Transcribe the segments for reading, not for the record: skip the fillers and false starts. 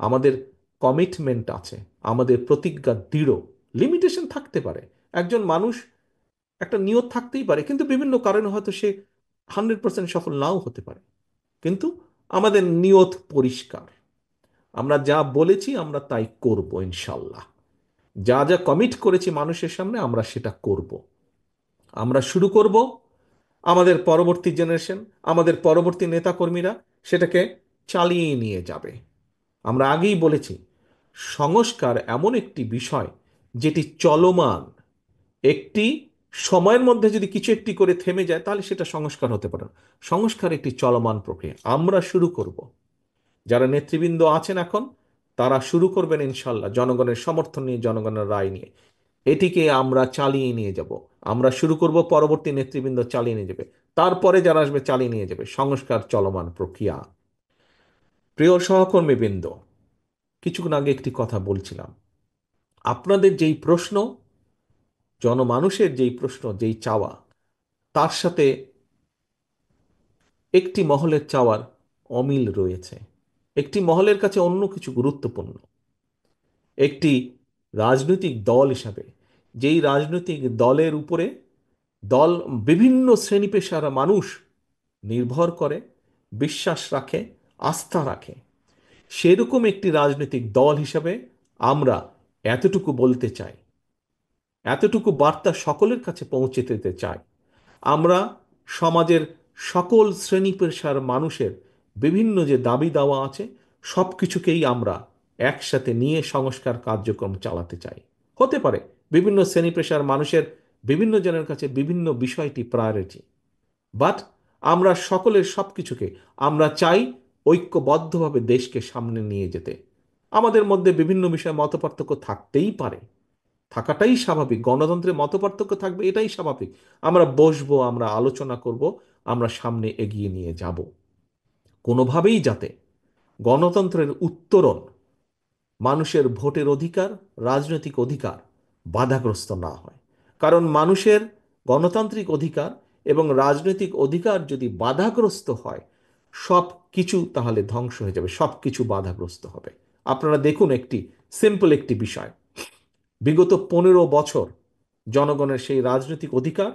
আমাদের কমিটমেন্ট আছে, আমাদের প্রতিজ্ঞা দৃঢ়। লিমিটেশন থাকতে পারে, একজন মানুষ একটা নিয়ত থাকতেই পারে, কিন্তু বিভিন্ন কারণে হয়তো সে 100% সফল নাও হতে পারে। কিন্তু আমাদের নিয়ত পরিষ্কার, আমরা যা বলেছি আমরা তাই করব ইনশাল্লাহ। যা যা কমিট করেছি মানুষের সামনে আমরা সেটা করব। আমরা শুরু করব, আমাদের পরবর্তী জেনারেশন, আমাদের পরবর্তী নেতাকর্মীরা সেটাকে চালিয়ে নিয়ে যাবে। আমরা আগেই বলেছি, সংস্কার এমন একটি বিষয় যেটি চলমান। একটি সময়ের মধ্যে যদি কিছু একটি করে থেমে যায় তাহলে সেটা সংস্কার হতে পারে না। সংস্কার একটি চলমান প্রক্রিয়া, আমরা শুরু করব। যারা নেতৃবৃন্দ আছেন এখন, তারা শুরু করবেন ইনশাল্লাহ জনগণের সমর্থন নিয়ে, জনগণের রায় নিয়ে। এটিকে আমরা চালিয়ে নিয়ে যাব। আমরা শুরু করব, পরবর্তী নেতৃবৃন্দ চালিয়ে নিয়ে যাবে, তারপরে যারা আসবে চালিয়ে নিয়ে যাবে। সংস্কার চলমান প্রক্রিয়া। প্রিয় সহকর্মীবৃন্দ, কিছুক্ষণ আগে একটি কথা বলছিলাম, আপনাদের যেই প্রশ্ন, জনমানুষের যেই প্রশ্ন, যেই চাওয়া, তার সাথে একটি মহলের চাওয়ার অমিল রয়েছে। একটি মহলের কাছে অন্য কিছু গুরুত্বপূর্ণ। একটি রাজনৈতিক দল হিসাবে, যেই রাজনৈতিক দলের উপরে দল বিভিন্ন শ্রেণী পেশার মানুষ নির্ভর করে, বিশ্বাস রাখে, আস্থা রাখে, সেরকম একটি রাজনৈতিক দল হিসাবে আমরা এতটুকু বলতে চাই, এতটুকু বার্তা সকলের কাছে পৌঁছে দিতে চাই। আমরা সমাজের সকল শ্রেণী পেশার মানুষের বিভিন্ন যে দাবি দাওয়া আছে, সব কিছুকেই আমরা একসাথে নিয়ে সংস্কার কার্যক্রম চালাতে চাই। হতে পারে বিভিন্ন শ্রেণী পেশার মানুষের বিভিন্ন জনের কাছে বিভিন্ন বিষয়টি প্রায়োরিটি, বাট আমরা সকলের সব কিছুকে আমরা চাই ঐক্যবদ্ধভাবে দেশকে সামনে নিয়ে যেতে। আমাদের মধ্যে বিভিন্ন বিষয়ে মতপার্থক্য থাকতেই পারে, থাকাটাই স্বাভাবিক। গণতন্ত্রে মতপার্থক্য থাকবে, এটাই স্বাভাবিক। আমরা বসবো, আমরা আলোচনা করব, আমরা সামনে এগিয়ে নিয়ে যাব। কোনোভাবেই যাতে গণতন্ত্রের উত্তরণ, মানুষের ভোটের অধিকার, রাজনৈতিক অধিকার বাধাগ্রস্ত না হয়। কারণ মানুষের গণতান্ত্রিক অধিকার এবং রাজনৈতিক অধিকার যদি বাধাগ্রস্ত হয়, সব কিছু তাহলে ধ্বংস হয়ে যাবে, সব কিছু বাধাগ্রস্ত হবে। আপনারা দেখুন, একটি সিম্পল একটি বিষয়, বিগত 15 বছর জনগণের সেই রাজনৈতিক অধিকার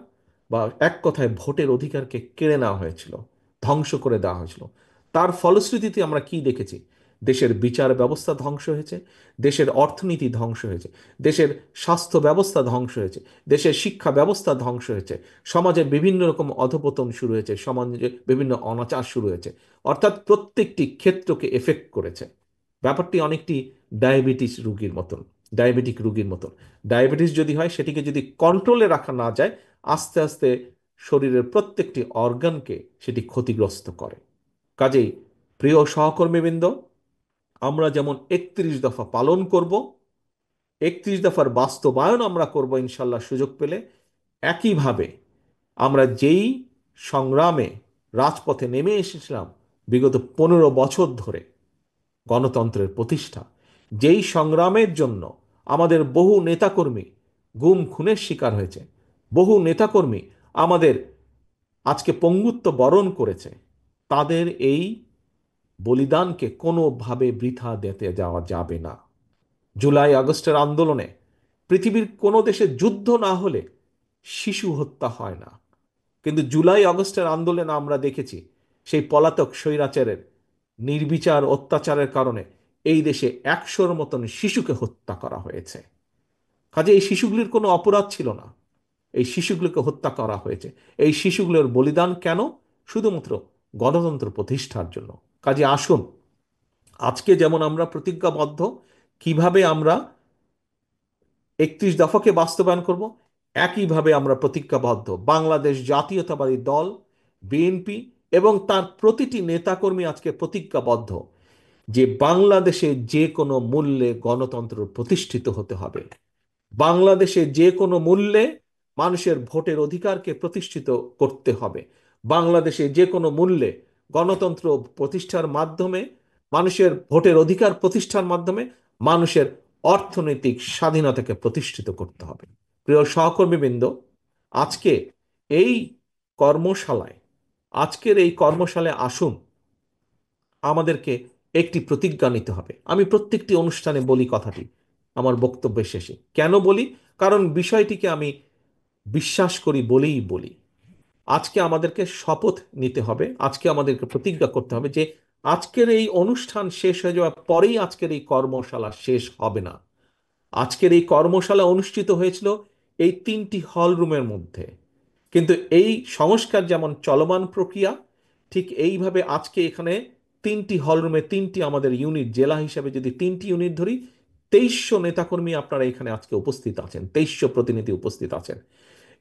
বা এক কথায় ভোটের অধিকারকে কেড়ে নেওয়া হয়েছিল, ধ্বংস করে দেওয়া হয়েছিল। তার ফলশ্রুতিতে আমরা কি দেখেছি? দেশের বিচার ব্যবস্থা ধ্বংস হয়েছে, দেশের অর্থনীতি ধ্বংস হয়েছে, দেশের স্বাস্থ্য ব্যবস্থা ধ্বংস হয়েছে, দেশের শিক্ষা ব্যবস্থা ধ্বংস হয়েছে, সমাজে বিভিন্ন রকম অধপতন শুরু হয়েছে, সমাজে বিভিন্ন অনাচার শুরু হয়েছে। অর্থাৎ প্রত্যেকটি ক্ষেত্রকে এফেক্ট করেছে। ব্যাপারটি অনেকটি ডায়াবেটিস রোগীর মতন, ডায়াবেটিক রোগীর মতন। ডায়াবেটিস যদি হয়, সেটিকে যদি কন্ট্রোলে রাখা না যায়, আস্তে আস্তে শরীরের প্রত্যেকটি অর্গানকে সেটি ক্ষতিগ্রস্ত করে। কাজেই প্রিয় সহকর্মীবৃন্দ, আমরা যেমন 31 দফা পালন করব, 31 দফার বাস্তবায়ন আমরা করব ইনশাল্লাহ সুযোগ পেলে, একইভাবে আমরা যেই সংগ্রামে রাজপথে নেমে এসেছিলাম বিগত 15 বছর ধরে, গণতন্ত্রের প্রতিষ্ঠা, যেই সংগ্রামের জন্য আমাদের বহু নেতাকর্মী গুম খুনের শিকার হয়েছে, বহু নেতাকর্মী আমাদের আজকে পঙ্গুত্ব বরণ করেছে, তাদের এই বলিদানকে কোনোভাবে বৃথা দিতে যাওয়া যাবে না। জুলাই আগস্টের আন্দোলনে পৃথিবীর কোনো দেশে যুদ্ধ না হলে শিশু হত্যা হয় না, কিন্তু জুলাই আগস্টের আন্দোলনে আমরা দেখেছি সেই পলাতক স্বৈরাচারের নির্বিচার অত্যাচারের কারণে এই দেশে 100-র মতন শিশুকে হত্যা করা হয়েছে। কাজে এই শিশুগুলির কোনো অপরাধ ছিল না, এই শিশুগুলোকে হত্যা করা হয়েছে। এই শিশুগুলোর বলিদান কেন? শুধুমাত্র গণতন্ত্র প্রতিষ্ঠার জন্য। কাজে আসুন, আজকে যেমন আমরা প্রতিজ্ঞাবদ্ধ কিভাবে আমরা 31 দফাকে বাস্তবায়ন করব, একইভাবে আমরা প্রতিজ্ঞাবদ্ধ বাংলাদেশ জাতীয়তাবাদী দল বিএনপি এবং তার প্রতিটি নেতাকর্মী আজকে প্রতিজ্ঞাবদ্ধ যে বাংলাদেশে যে কোনো মূল্যে গণতন্ত্র প্রতিষ্ঠিত হতে হবে। বাংলাদেশে যে কোনো মূল্যে মানুষের ভোটের অধিকারকে প্রতিষ্ঠিত করতে হবে। বাংলাদেশে যে কোনো মূল্যে গণতন্ত্র প্রতিষ্ঠার মাধ্যমে, মানুষের ভোটের অধিকার প্রতিষ্ঠার মাধ্যমে মানুষের অর্থনৈতিক স্বাধীনতাকে প্রতিষ্ঠিত করতে হবে। প্রিয় সহকর্মীবৃন্দ, আজকে এই কর্মশালায়, আজকের এই কর্মশালায় আসুন, আমাদেরকে একটি প্রতিজ্ঞা নিতে হবে। আমি প্রত্যেকটি অনুষ্ঠানে বলি কথাটি আমার বক্তব্যের শেষে। কেন বলি? কারণ বিষয়টিকে আমি বিশ্বাস করি বলেই বলি। আজকে আমাদেরকে শপথ নিতে হবে, আজকে আমাদেরকে প্রতিজ্ঞা করতে হবে যে আজকের এই অনুষ্ঠান শেষ হয়ে যাওয়ার পরেই আজকের এই কর্মশালা শেষ হবে না। আজকের এই কর্মশালা অনুষ্ঠিত হয়েছিল এই 3টি হল রুমের মধ্যে, কিন্তু এই সংস্কার যেমন চলমান প্রক্রিয়া, ঠিক এইভাবে আজকে এখানে 3টি হল রুমে 3টি আমাদের ইউনিট, জেলা হিসাবে যদি 3টি ইউনিট ধরি, 2300 নেতাকর্মী আপনারা এখানে আজকে উপস্থিত আছেন, 2300 প্রতিনিধি উপস্থিত আছেন।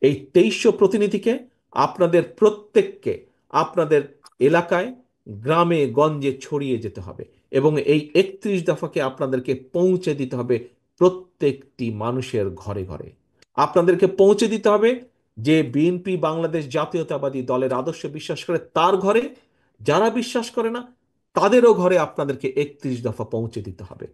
এই 2300 প্রতিনিধিকে আপনাদের প্রত্যেককে আপনাদের এলাকায়, গ্রামে গঞ্জে ছড়িয়ে যেতে হবে এবং এই 31 দফাকে আপনাদেরকে পৌঁছে দিতে হবে প্রত্যেকটি মানুষের ঘরে ঘরে। আপনাদেরকে পৌঁছে দিতে হবে যে বিএনপি বাংলাদেশ জাতীয়তাবাদী দলের আদর্শ বিশ্বাস করে তার ঘরে, যারা বিশ্বাস করে না তাদেরও ঘরে আপনাদেরকে 31 দফা পৌঁছে দিতে হবে।